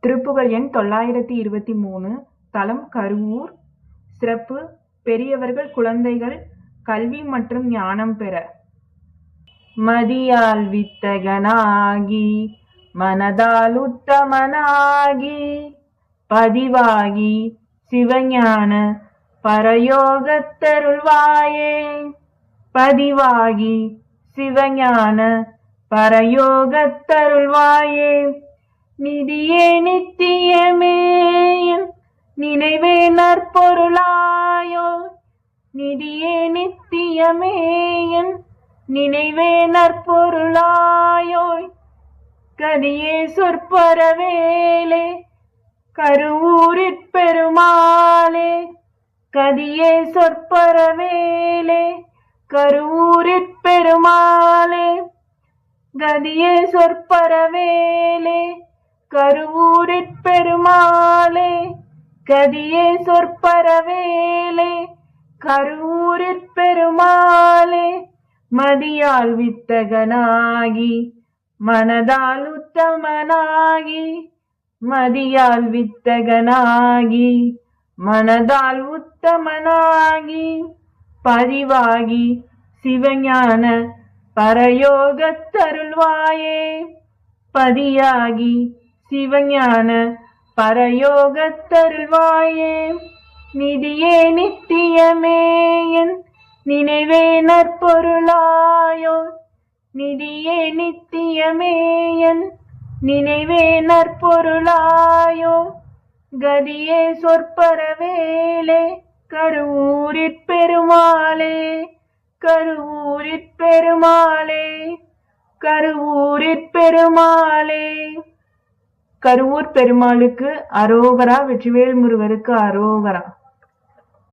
திருப்புகழ் எண் 923. தலம் கருவூர். சிறப்பு: பெரியவர்கள் குழந்தைகள் கல்வி மற்றும் ஞானம் பெற. மதியால் வித்தகனாகி மனதால் உத்தமனாகி பதிவாகி சிவஞான பரயோகத்தருள்வாயே. பதிவாகி சிவஞான பரயோகத்தருள்வாயே. நிதியே நித்தியமே என் நினைவே நற்பொருளாயோ. நிதியே நித்தியமே என் நினைவே நற்பொருளாயோய். கதியே சொற்பரவேலே கருவூரிற் பெருமாளே. கதியே சொற்பரவேலே கருவூரிற் பெருமாளே. கதியே சொற்பரவேலே கருவூரிற் பெருமாளே. கதியே சொற்பரவேலே கருவூரிற் பெருமாளே. மதியால் வித்தகனாகி மனதால் உத்தமனாகி மதியால் வித்தகனாகி மனதால் உத்தமனாகி பதிவாகி சிவஞான பரயோகத்தருள்வாயே. பதியாகி சிவஞான பரயோகத்தருள்வாயே. நிதியே நித்தியமே என் நினைவே நற்பொருளாயோ. நிதியே நித்தியமே என் நினைவே நற்பொருளாயோ. கதியே சொற்பரவேலே கருவூரிற் பெருமாளே. கருவூரிற் பெருமாளே. கருவூரிற் பெருமாளே. கருவூர் பெருமாளுக்கு அரோகரா. வெற்றிவேல் முருகருக்கு அரோகரா.